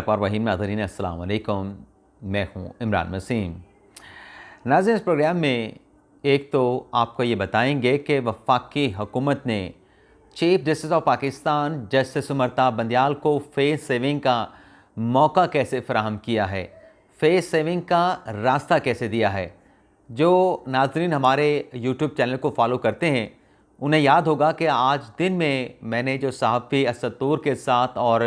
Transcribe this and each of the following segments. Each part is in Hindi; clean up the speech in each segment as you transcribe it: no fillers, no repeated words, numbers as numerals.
रहीम नाज़रीन अस्सलाम वालेकुम। मैं हूँ इमरान वसीम। नाज़रीन, इस प्रोग्राम में एक तो आपको ये बताएंगे कि वफाकी हुकूमत ने chief justice of Pakistan justice Umar Bandial को फेस सेविंग का मौका कैसे फ़राहम किया है, फेस सेविंग का रास्ता कैसे दिया है। जो नाज़रीन हमारे यूट्यूब चैनल को फॉलो करते हैं उन्हें याद होगा कि आज दिन में मैंने जो सहाफ़ी असद तूर के साथ और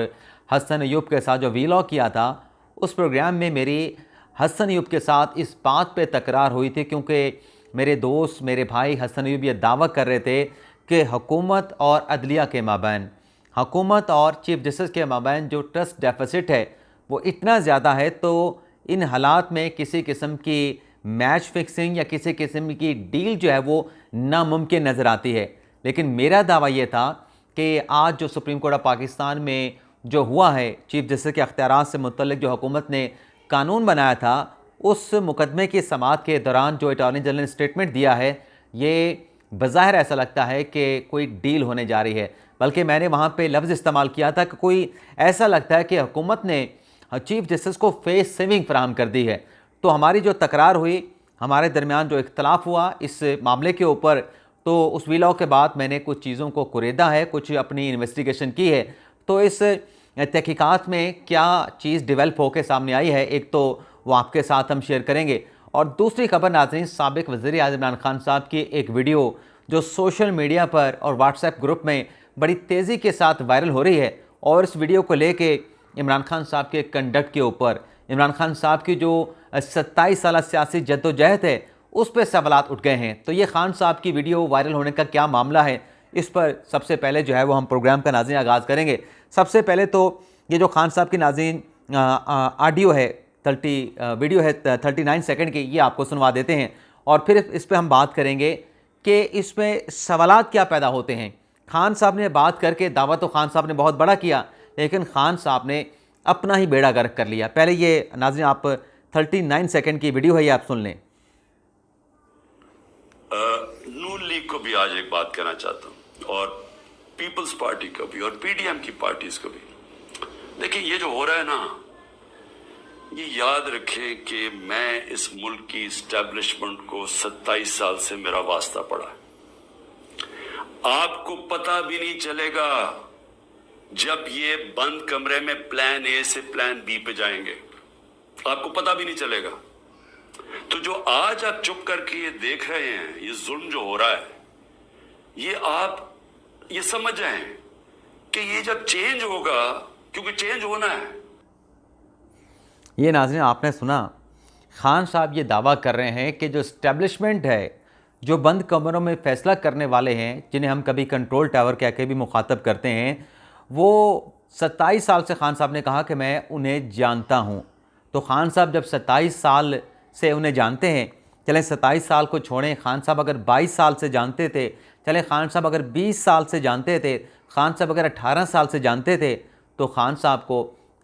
हसन अयूब के साथ जो वीलॉग किया था, उस प्रोग्राम में मेरी हसन अयूब के साथ इस बात पे तकरार हुई थी, क्योंकि मेरे दोस्त मेरे भाई हसन अयूब ये दावा कर रहे थे कि हुकूमत और अदलिया के माबैन, हुकूमत और चीफ जस्टिस के माबैन जो ट्रस्ट डेफिसिट है वो इतना ज़्यादा है, तो इन हालात में किसी किस्म की मैच फिक्सिंग या किसी किस्म की डील जो है वो नामुमकिन नज़र आती है। लेकिन मेरा दावा ये था कि आज जो सुप्रीम कोर्ट ऑफ पाकिस्तान में जो हुआ है, चीफ जस्टिस के अख्तियारात से मुतल्लिक जो हुकूमत ने कानून बनाया था, उस मुकदमे की समाअत के दौरान जो अटॉर्नी जनरल ने स्टेटमेंट दिया है, ये बज़ाहिर ऐसा लगता है कि कोई डील होने जा रही है। बल्कि मैंने वहाँ पे लफ्ज़ इस्तेमाल किया था कि कोई ऐसा लगता है कि हुकूमत ने चीफ जस्टिस को फेस सेविंग फराहम कर दी है। तो हमारी जो तकरार हुई, हमारे दरमियान जो इख्तलाफ हुआ इस मामले के ऊपर, तो उस वीलॉग के बाद मैंने कुछ चीज़ों को कुरेदा है, कुछ अपनी इन्वेस्टिगेशन की है। तो इस तहकीकात में क्या चीज़ डेवलप होकर सामने आई है, एक तो वो आपके साथ हम शेयर करेंगे, और दूसरी खबर नाज़रीन साबिक़ वज़ीर आज़म इमरान खान साहब की एक वीडियो जो सोशल मीडिया पर और व्हाट्सएप ग्रुप में बड़ी तेज़ी के साथ वायरल हो रही है, और इस वीडियो को लेके इमरान खान साहब के कंडक्ट के ऊपर, इमरान खान साहब की जो 27 साल सियासी जद्दोजहद है उस पर सवालात उठ गए हैं। तो ये खान साहब की वीडियो वायरल होने का क्या मामला है, इस पर सबसे पहले जो है वो हम प्रोग्राम का नाज़रीन आगाज़ करेंगे। सबसे पहले तो ये जो खान साहब की नाज़रीन ऑडियो है, वीडियो है 39 सेकंड की, ये आपको सुनवा देते हैं, और फिर इस पर हम बात करेंगे कि इसमें सवालात क्या पैदा होते हैं। खान साहब ने बात करके दावा तो खान साहब ने बहुत बड़ा किया, लेकिन खान साहब ने अपना ही बेड़ा गर्क कर लिया। पहले ये नाज़रीन आप 39 सेकंड की वीडियो है, ये आप सुन लें। नून लीग को भी आज एक बात कहना चाहता हूं, और पीपल्स पार्टी को भी, और पीडीएम की पार्टीज को भी। देखिए, ये जो हो रहा है ना, ये याद रखें कि मैं इस मुल्क की इस्टेब्लिशमेंट को 27 साल से मेरा वास्ता पड़ा है। आपको पता भी नहीं चलेगा जब ये बंद कमरे में प्लान ए से प्लान बी पे जाएंगे, आपको पता भी नहीं चलेगा। तो जो आज आप चुप करके ये देख रहे हैं, ये जुल्म जो हो रहा है, ये आप ये समझ जाएं कि ये जब चेंज होगा, क्योंकि चेंज होना है। ये नाज़रीन आपने सुना, खान साहब ये दावा कर रहे हैं कि जो इस्टेब्लिशमेंट है, जो बंद कमरों में फ़ैसला करने वाले हैं, जिन्हें हम कभी कंट्रोल टावर कह के भी मुखातब करते हैं, वो 27 साल से खान साहब ने कहा कि मैं उन्हें जानता हूँ। तो खान साहब जब 27 साल से उन्हें जानते हैं, चलें 27 साल को छोड़ें, खान साहब अगर 22 साल से जानते थे, चलें खान साहब अगर 20 साल से जानते थे, खान साहब अगर 18 साल से जानते थे, तो खान साहब को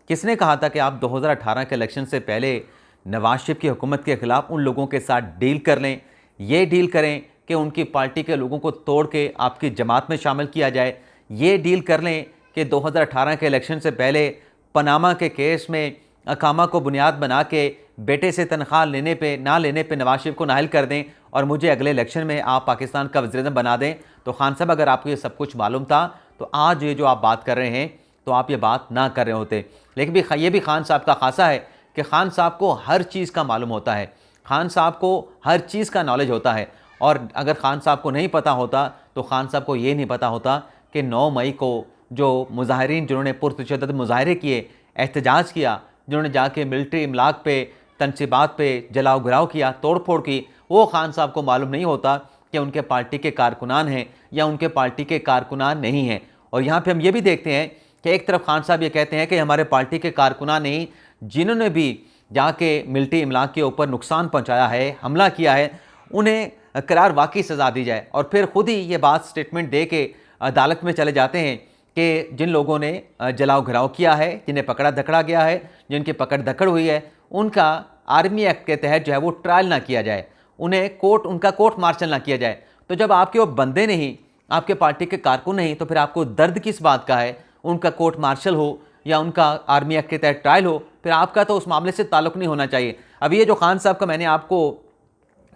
किसने कहा था कि आप 2018 के इलेक्शन से पहले नवाज शरीफ की हुकूमत के ख़िलाफ़ उन लोगों के साथ डील कर लें, ये डील करें कि उनकी पार्टी के लोगों को तोड़ के आपकी जमात में शामिल किया जाए, ये डील कर लें कि 2018 के इलेक्शन से पहले पनामा के केस में अकामा को बुनियाद बना के बेटे से तनख्वाह लेने पे ना लेने पे नवाज शरीफ को नाहिल कर दें, और मुझे अगले इलेक्शन में आप पाकिस्तान का वज़ीर-ए-आज़म बना दें। तो खान साहब, अगर आपको ये सब कुछ मालूम था तो आज ये जो आप बात कर रहे हैं, तो आप ये बात ना कर रहे होते। लेकिन ये भी खान साहब का खासा है कि खान साहब को हर चीज़ का मालूम होता है, खान साहब को हर चीज़ का नॉलेज होता है। और अगर खान साहब को नहीं पता होता तो खान साहब को ये नहीं पता होता कि 9 मई को जो मुजाहिरीन जिन्होंने पुरतशद्दुद मुजाहरे किए, एहतजाज किया, जिन्होंने जाके मिलिट्री इमलाक पे, तनसीबात पे जलाओ गिराव किया, तोड़ फोड़ की, वो खान साहब को मालूम नहीं होता कि उनके पार्टी के कारकुनान हैं या उनके पार्टी के कारकुनान नहीं हैं। और यहाँ पे हम ये भी देखते हैं कि एक तरफ खान साहब ये कहते हैं कि हमारे पार्टी के कारकुनान नहीं, जिन्होंने भी जाके मिलिट्री इमलाक के ऊपर नुकसान पहुँचाया है, हमला किया है, उन्हें करार वाकई सज़ा दी जाए। और फिर खुद ही ये बात स्टेटमेंट दे के अदालत में चले जाते हैं कि जिन लोगों ने जलाओ घराव किया है, जिन्हें पकड़ा धकड़ा गया है, जिनकी पकड़ धकड़ हुई है, उनका आर्मी एक्ट के तहत जो है वो ट्रायल ना किया जाए, उनका कोर्ट मार्शल ना किया जाए। तो जब आपके वो बंदे नहीं, आपके पार्टी के कारकुन नहीं, तो फिर आपको दर्द किस बात का है उनका कोर्ट मार्शल हो, या उनका आर्मी एक्ट के तहत ट्रायल हो, फिर आपका तो उस मामले से ताल्लुक़ नहीं होना चाहिए। अब ये जो खान साहब का मैंने आपको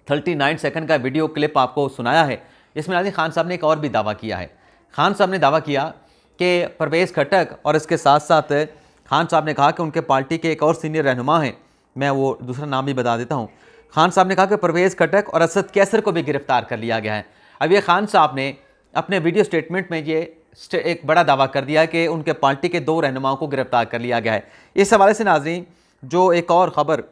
39 सेकंड का वीडियो क्लिप आपको सुनाया है, इसमें नाज़रीन खान साहब ने एक और भी दावा किया है। खान साहब ने दावा किया कि परवेज़ खट्टक और इसके साथ साथ खान साहब ने कहा कि उनके पार्टी के एक और सीनियर रहनुमा हैं, मैं वो दूसरा नाम भी बता देता हूँ। खान साहब ने कहा कि परवेज़ खट्टक और असद कैसर को भी गिरफ्तार कर लिया गया है। अब ये खान साहब ने अपने वीडियो स्टेटमेंट में ये एक बड़ा दावा कर दिया कि उनके पार्टी के 2 रहनुमाओं को गिरफ्तार कर लिया गया है। इस हवाले से नाज़रीन जो एक और ख़बर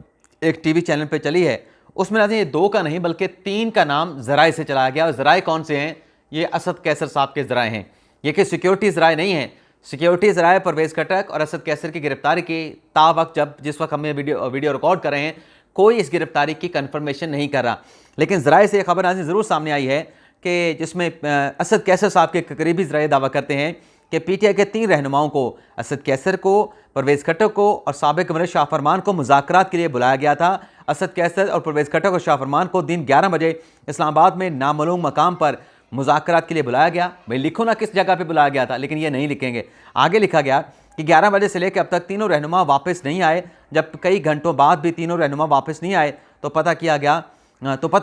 एक टीवी चैनल पे चली है, उसमें नाज़रीन ये 2 का नहीं बल्कि 3 का नाम ज़राए से चलाया गया। और ज़राए कौन से हैं? ये असद कैसर साहब के ज़राए हैं। ये कि सिक्योरिटी ज़राए नहीं हैं। सिक्योरिटी ज़राए परवेज़ खट्टक और असद कैसर की गिरफ्तारी की तावक्त जिस वक्त हम ये वीडियो रिकॉर्ड कर रहे हैं, कोई इस गिरफ्तारी की कन्फर्मेशन नहीं कर रहा। लेकिन ज़राए से ये खबर नाज़रीन ज़रूर सामने आई है कि जिसमें असद कैसर साहब के करीबी ज़राए दावा करते हैं कि पीटीआई के 3 रहनुमाओं को, असद कैसर को, परवेज़ खट्टक को और साबिक़ गवर्नर शाह फरमान को मुज़ाकरात के लिए बुलाया गया था। असद कैसर और परवेज़ खट्टक और शाह फरमान को दिन 11 बजे इस्लामाबाद में नामालूम मकाम पर मुज़ाकरात के लिए बुलाया गया। भाई लिखो ना किस जगह पे बुलाया गया था, लेकिन ये नहीं लिखेंगे। आगे लिखा गया कि 11 बजे से लेकर अब तक तीनों रहनुमा वापस नहीं आए। जब कई घंटों बाद भी तीनों रहनुमा वापस नहीं आए तो पता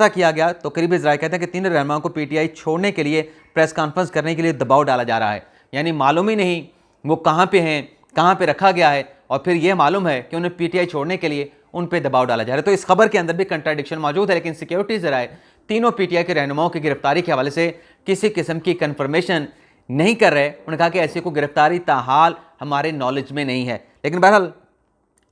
किया गया तो करीबी ज़राए कहते हैं कि तीनों रहनुमाओं को पीटीआई छोड़ने के लिए प्रेस कॉन्फ्रेंस करने के लिए दबाव डाला जा रहा है। यानी मालूम ही नहीं वो कहाँ पे हैं, कहाँ पे रखा गया है, और फिर ये मालूम है कि उन्हें पीटीआई छोड़ने के लिए उन पे दबाव डाला जा रहा है। तो इस खबर के अंदर भी कंट्राडिक्शन मौजूद है। लेकिन सिक्योरिटी ज़राए तीनों पीटीआई के रहनुमाओं की गिरफ्तारी के हवाले से किसी किस्म की कन्फर्मेशन नहीं कर रहे। उन्होंने कहा कि ऐसी कोई गिरफ्तारी ताहाल हमारे नॉलेज में नहीं है। लेकिन बहरहाल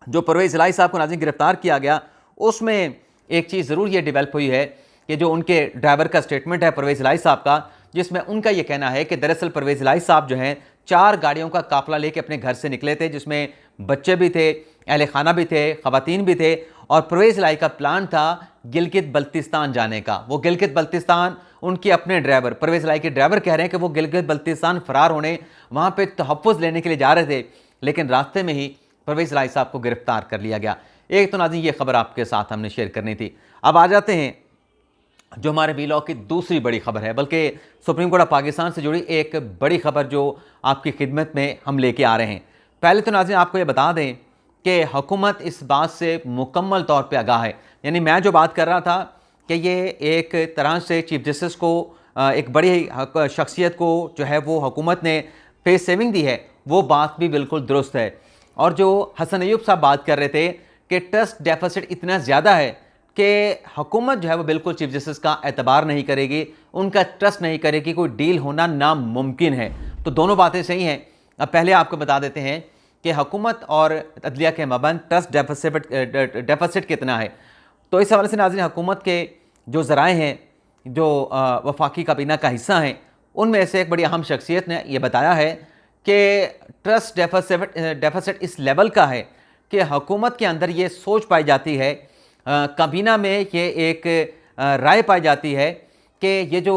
जो परवेज़ इलाही साहब को नाज़रीन गिरफ्तार किया गया, उसमें एक चीज़ ज़रूर ये डेवलप हुई है कि जो उनके ड्राइवर का स्टेटमेंट है परवेज़ इलाही साहब का, जिसमें उनका ये कहना है कि दरअसल परवेज़ इलाही साहब जो हैं 4 गाड़ियों का काफ़िला लेके अपने घर से निकले थे, जिसमें बच्चे भी थे, अहले खाना भी थे, ख़वातीन भी थे। और परवेज़ इलाही का प्लान था गिलगित बल्तिस्तान जाने का। वो गिलगित बल्तिस्तान उनके अपने ड्राइवर, परवेज़ इलाही के ड्राइवर कह रहे हैं कि वो गिलगित बल्तिस्तान फ़रार होने वहाँ पर तहफ़्फ़ुज़ लेने के लिए जा रहे थे, लेकिन रास्ते में ही परवेज़ इलाही साहब को गिरफ्तार कर लिया गया। एक तो नाज़रीन ये खबर आपके साथ हमने शेयर करनी थी। अब आ जाते हैं जो हमारे वीलॉग की दूसरी बड़ी खबर है, बल्कि सुप्रीम कोर्ट ऑफ पाकिस्तान से जुड़ी एक बड़ी खबर जो आपकी खिदमत में हम लेके आ रहे हैं। पहले तो नाज़रीन आपको ये बता दें कि हुकूमत इस बात से मुकम्मल तौर पे आगाह है। यानी मैं जो बात कर रहा था कि ये एक तरह से चीफ जस्टिस को एक बड़ी शख्सियत को जो है वो हुकूमत ने पे सेविंग दी है, वो बात भी बिल्कुल दुरुस्त है। और जो हसन अयूब साहब बात कर रहे थे कि ट्रस्ट डेफिसिट इतना ज़्यादा है कि हुकूमत जो है वो बिल्कुल चीफ जस्टिस का एतबार नहीं करेगी, उनका ट्रस्ट नहीं करेगी, कोई डील होना नामुमकिन है। तो दोनों बातें सही हैं। अब पहले आपको बता देते हैं कि हुकूमत और अदलिया के मबन ट्रस्ट डेफिसिट कितना है। तो इस हवाले से नाज़रीन हुकूमत के जो ज़राए हैं, जो वफाकी काबीना का हिस्सा हैं, उनमें से एक बड़ी अहम शख्सियत ने यह बताया है कि ट्रस्ट डेफिसिट इस लेवल का है कि हुकूमत के अंदर ये सोच पाई जाती है, काबीना में ये एक राय पाई जाती है कि ये जो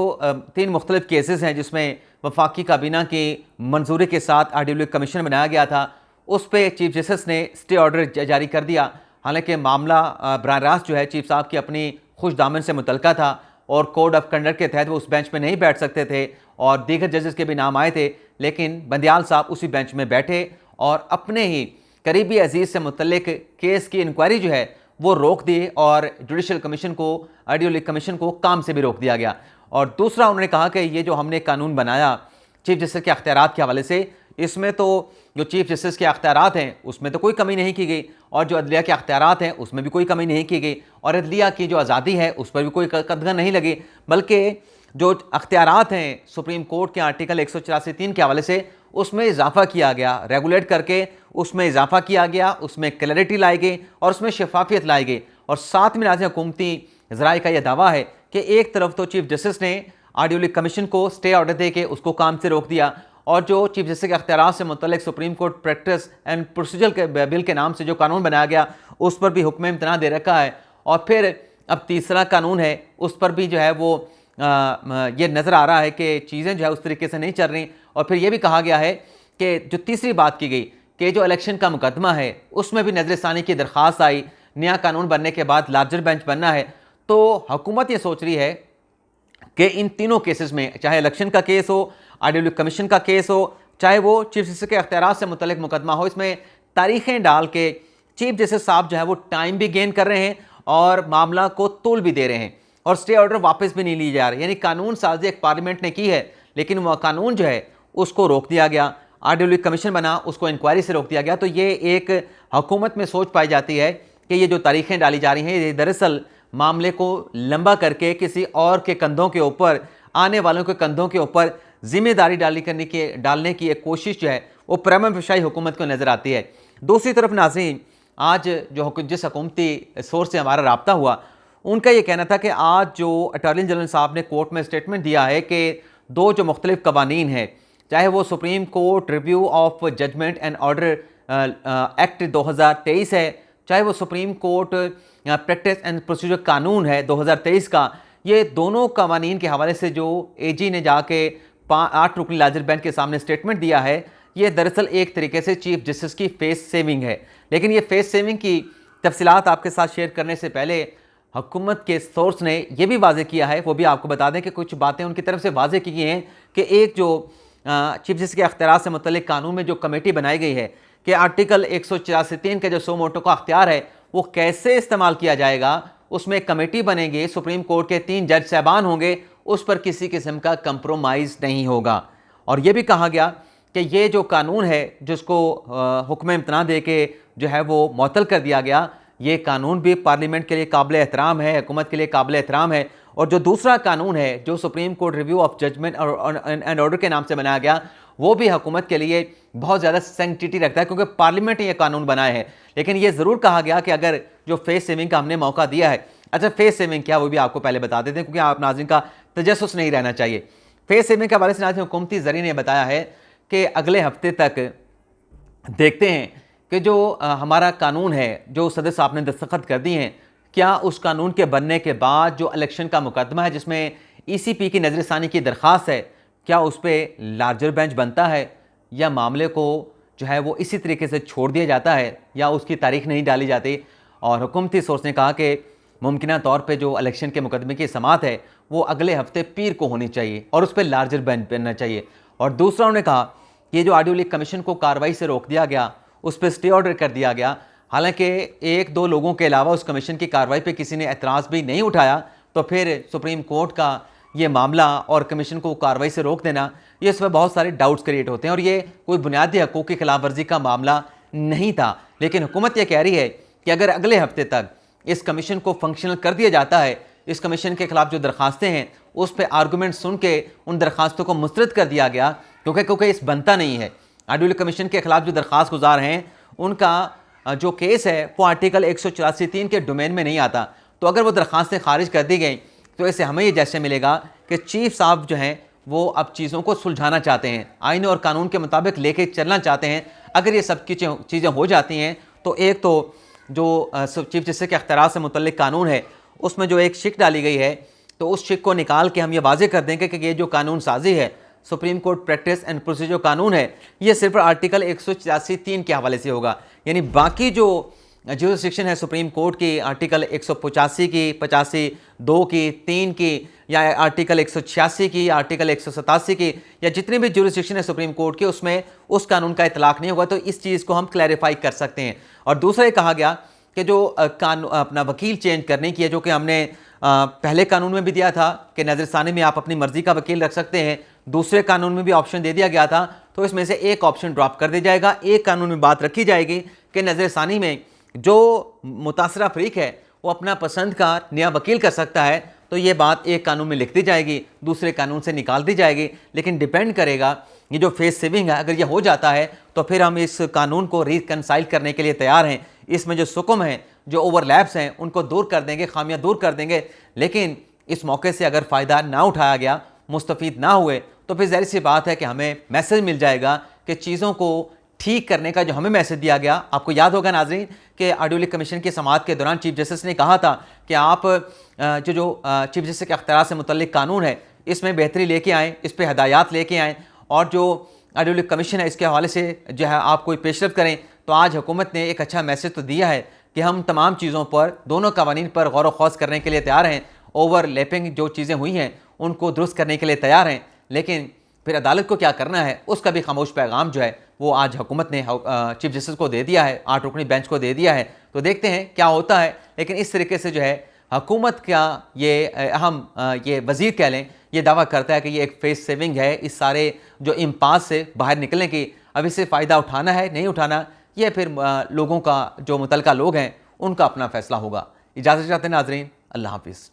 3 मुख्तलिफ केसेस हैं जिसमें वफाकी काबीना की मंजूरी के साथ आर्डियो कमीशन बनाया गया था, उस पर चीफ जस्टिस ने स्टे ऑर्डर जारी कर दिया। हालांकि मामला बराह रास्त जो है चीफ साहब की अपनी खुश दामन से मुतल्का था और कोड ऑफ कंडक्ट के तहत वो उस बेंच में नहीं बैठ सकते थे और दीगर जजेस के भी नाम आए थे, लेकिन बंदियाल साहब उसी बेंच में बैठे और अपने ही करीबी अजीज़ से मुतल्लिक केस की इंक्वायरी जो है वो रोक दी और जुडिशल कमीशन को, आर्डियो कमीशन को काम से भी रोक दिया गया। और दूसरा उन्होंने कहा कि ये जो हमने कानून बनाया चीफ जस्टिस के अख्तियारात के हवाले से, इसमें तो जो चीफ जस्टिस के अख्तियारात हैं उसमें तो कोई कमी नहीं की गई और जो अदलिया के अख्तियारात हैं उसमें भी कोई कमी नहीं की गई और अदलिया की जो आज़ादी है उस पर भी कोई कदगन नहीं लगी, बल्कि जो अख्तियारात हैं सुप्रीम कोर्ट के आर्टिकल 184(3) के हवाले से उसमें इजाफा किया गया, रेगुलेट करके उसमें इजाफा किया गया, उसमें क्लैरिटी लाई गई और उसमें शफाफियत लाई गई। और साथ में नाज़रीन हुकूमती ज़राए का यह दावा है कि एक तरफ तो चीफ जस्टिस ने आर्डियो कमीशन को स्टे ऑर्डर दे के उसको काम से रोक दिया और जो चीफ जस्टिस के अख्तियारात से मुतल्लिक supreme court practice and procedure के बिल के नाम से जो कानून बनाया गया उस पर भी हुक्म इम्तना दे रखा है। और फिर अब तीसरा कानून है उस पर भी जो है वो ये नज़र आ रहा है कि चीज़ें जो है उस तरीके से नहीं चल रही। और फिर ये भी कहा गया है कि जो तीसरी बात की गई कि जो इलेक्शन का मुकदमा है उसमें भी नज़रसानी की दरख्वास्त आई, नया कानून बनने के बाद लार्जर बेंच बनना है। तो हुकूमत ये सोच रही है कि इन तीनों केसेस में, चाहे इलेक्शन का केस हो, आर्डियो कमीशन का केस हो, चाहे वो चीफ जस्टिस के अख्तियारात से मुतल्लिक मुकदमा हो, इसमें तारीखें डाल के चीफ जस्टिस साहब जो है वो टाइम भी गेन कर रहे हैं और मामला को तूल भी दे रहे हैं और स्टे ऑर्डर वापस भी नहीं ली जा रही। यानी कानून साजी एक पार्लियामेंट ने की है, लेकिन वह कानून जो है उसको रोक दिया गया। RWE कमीशन बना, उसको इंक्वायरी से रोक दिया गया। तो ये एक हुकूमत में सोच पाई जाती है कि ये जो तारीखें डाली जा रही हैं, ये दरअसल मामले को लंबा करके किसी और के कंधों के ऊपर, आने वालों के कंधों के ऊपर जिम्मेदारी डालने की एक कोशिश जो है वो परमफशाई हुकूमत को नज़र आती है। दूसरी तरफ नाज़रीन, आज जो जिस हुकूमती सोर्स से हमारा रब्ता हुआ, उनका ये कहना था कि आज जो अटॉर्नी जनरल साहब ने कोर्ट में स्टेटमेंट दिया है कि दो जो मुख्तलिफ कवानीन है, चाहे वो supreme court review of judgment and order act 2023 है, चाहे वो supreme court practice and procedure कानून है 2023 का, ये दोनों कवानीन के हवाले से जो AG ने जाके 8 रुकनी लार्जर बेंच के सामने स्टेटमेंट दिया है, ये दरअसल एक तरीके से चीफ जस्टिस की फेस सेविंग है। लेकिन ये फेस सेविंग की तफसीलात आपके साथ शेयर करने से पहले हुकूमत के सोर्स ने यह भी वाजे किया है, वो भी आपको बता दें कि कुछ बातें उनकी तरफ से वाजे की गई हैं कि एक जो चीफ जस्टिस के अख्तियारात से मुतल्लिक कानून में जो कमेटी बनाई गई है कि आर्टिकल 184(3) के जो सो मोटो का अख्तियार है वो कैसे इस्तेमाल किया जाएगा, उसमें एक कमेटी बनेगी, सुप्रीम कोर्ट के 3 जज साहबान होंगे, उस पर किसी किस्म का कंप्रोमाइज़ नहीं होगा। और ये भी कहा गया कि ये जो कानून है जिसको हुक्म इम्तना दे के जो है वो मुअत्तल कर दिया गया, ये कानून भी पार्लियामेंट के लिए काबिल एहतराम है, हुकूमत के लिए काबिल एहतराम है। और जो दूसरा कानून है जो supreme court review of judgment and order के नाम से बनाया गया, वो भी हुकूमत के लिए बहुत ज़्यादा सेंसिटिविटी रखता है क्योंकि पार्लियामेंट ने ये कानून बनाए हैं। लेकिन ये ज़रूर कहा गया कि अगर जो फेस सेविंग का हमने मौका दिया है, अच्छा फेस सेविंग क्या, वो भी आपको पहले बता देते हैं क्योंकि आप नाज़रीन का तजस्सुस नहीं रहना चाहिए। फेस सेविंग के हवाले से नाज़रीन हुकूमती ज़रिए ने बताया है कि अगले हफ्ते तक देखते हैं कि जो हमारा कानून है जो सदर साहब ने दस्तखत कर दी हैं, क्या उस कानून के बनने के बाद जो इलेक्शन का मुकदमा है जिसमें ECP की नज़रसानी की दरख्वास्त है, क्या उस पर लार्जर बेंच बनता है या मामले को जो है वो इसी तरीके से छोड़ दिया जाता है या उसकी तारीख नहीं डाली जाती। और हुकूमती सोर्स ने कहा कि मुमकिना तौर पे जो इलेक्शन के मुकदमे की समाअत है वो अगले हफ्ते पीर को होनी चाहिए और उस पर लार्जर बेंच बनना चाहिए। और दूसरा उन्होंने कहा कि ये जो RWE कमीशन को कार्रवाई से रोक दिया गया, उस पर स्टे ऑर्डर कर दिया गया, हालांकि 1-2 लोगों के अलावा उस कमीशन की कार्रवाई पे किसी ने एतराज़ भी नहीं उठाया, तो फिर सुप्रीम कोर्ट का ये मामला और कमीशन को कार्रवाई से रोक देना, ये इस पर बहुत सारे डाउट्स क्रिएट होते हैं और ये कोई बुनियादी हकूक़ की खिलाफ वर्जी का मामला नहीं था। लेकिन हुकूमत ये कह रही है कि अगर अगले हफ्ते तक इस कमीशन को फंक्शनल कर दिया जाता है, इस कमीशन के खिलाफ जो दरखास्तें हैं उस पर आर्गूमेंट सुन के उन दरखास्तों को मुस्तरद कर दिया गया क्योंकि इस बनता नहीं है। RWE कमीशन के खिलाफ जो दरख्वास्त गुजार हैं उनका जो केस है वो आर्टिकल 184(3) के डोमेन में नहीं आता। तो अगर वो दरख्वास्तें खारिज कर दी गई तो इससे हमें ये जैसे मिलेगा कि चीफ साहब जो हैं वो अब चीज़ों को सुलझाना चाहते हैं, आईन और कानून के मुताबिक लेके चलना चाहते हैं। अगर ये सब चीज़ें हो जाती हैं तो एक तो जो चीफ जस्टिस के अख्तियारात से मुतल्लिक कानून है उसमें जो एक शिक डाली गई है, तो उस शिक को निकाल के हम ये वाज़े कर देंगे कि ये जो कानून साजी है, supreme court practice and procedure कानून है, ये सिर्फ आर्टिकल 184(3) के हवाले से होगा। यानी बाकी जो जुरिस्डिक्शन है सुप्रीम कोर्ट की आर्टिकल 185 की, 85(2) की, 3 की, या आर्टिकल 186 की, आर्टिकल 187 की, या जितनी भी जुरिस्डिक्शन है सुप्रीम कोर्ट की, उसमें उस कानून का इतलाक़ नहीं होगा। तो इस चीज़ को हम क्लैरिफाई कर सकते हैं। और दूसरा ये कहा गया कि जो अपना वकील चेंज करने की है, जो कि हमने पहले कानून में भी दिया था कि नज़रसानी में आप अपनी मर्ज़ी का वकील रख सकते हैं, दूसरे कानून में भी ऑप्शन दे दिया गया था, तो इसमें से एक ऑप्शन ड्रॉप कर दिया जाएगा। एक कानून में बात रखी जाएगी कि नज़रसानी में जो मुतासरा फरीक है वो अपना पसंद का नया वकील कर सकता है, तो ये बात एक कानून में लिख दी जाएगी, दूसरे कानून से निकाल दी जाएगी। लेकिन डिपेंड करेगा, ये जो फेस सेविंग है अगर ये हो जाता है तो फिर हम इस कानून को रिकनसाइल करने के लिए तैयार हैं। इसमें जो सुकुम हैं, जो ओवरलैप्स हैं, उनको दूर कर देंगे, खामियां दूर कर देंगे। लेकिन इस मौके से अगर फ़ायदा ना उठाया गया, मुस्तफ़ीद ना हुए, तो फिर ज़ाहिर सी बात है कि हमें मैसेज मिल जाएगा कि चीज़ों को ठीक करने का जो हमें मैसेज दिया गया। आपको याद होगा नाज़रीन कि RWE कमीशन की समाअत के दौरान चीफ जस्टिस ने कहा था कि आप जो चीफ जस्टिस के अख्तियार से मुतल्लिक कानून है इसमें बेहतरी लेके आएँ, इस पर हदायत लेके आएँ और जो RWE कमीशन है इसके हवाले से जो है आप कोई पेशरफ करें। तो आज हुकूमत ने एक अच्छा मैसेज तो दिया है कि हम तमाम चीज़ों पर, दोनों कवानीन पर गौर व खौज करने के लिए तैयार हैं, ओवरलैपिंग जो चीज़ें हुई हैं उनको दुरुस्त करने के लिए तैयार हैं। लेकिन फिर अदालत को क्या करना है उसका भी खामोश पैगाम जो है वो आज हुकूमत ने चीफ जस्टिस को दे दिया है, 8 रुकनी बेंच को दे दिया है। तो देखते हैं क्या होता है। लेकिन इस तरीके से जो है हुकूमत का ये अहम ये वज़ीर कह लें, ये दावा करता है कि ये एक फेस सेविंग है इस सारे जो इम्पास से बाहर निकलने की। अब इससे फ़ायदा उठाना है नहीं उठाना, ये फिर लोगों का जो मुतलका लोग हैं उनका अपना फ़ैसला होगा। इजाज़त चाहते हैं नाज़रीन, अल्लाह हाफिज़।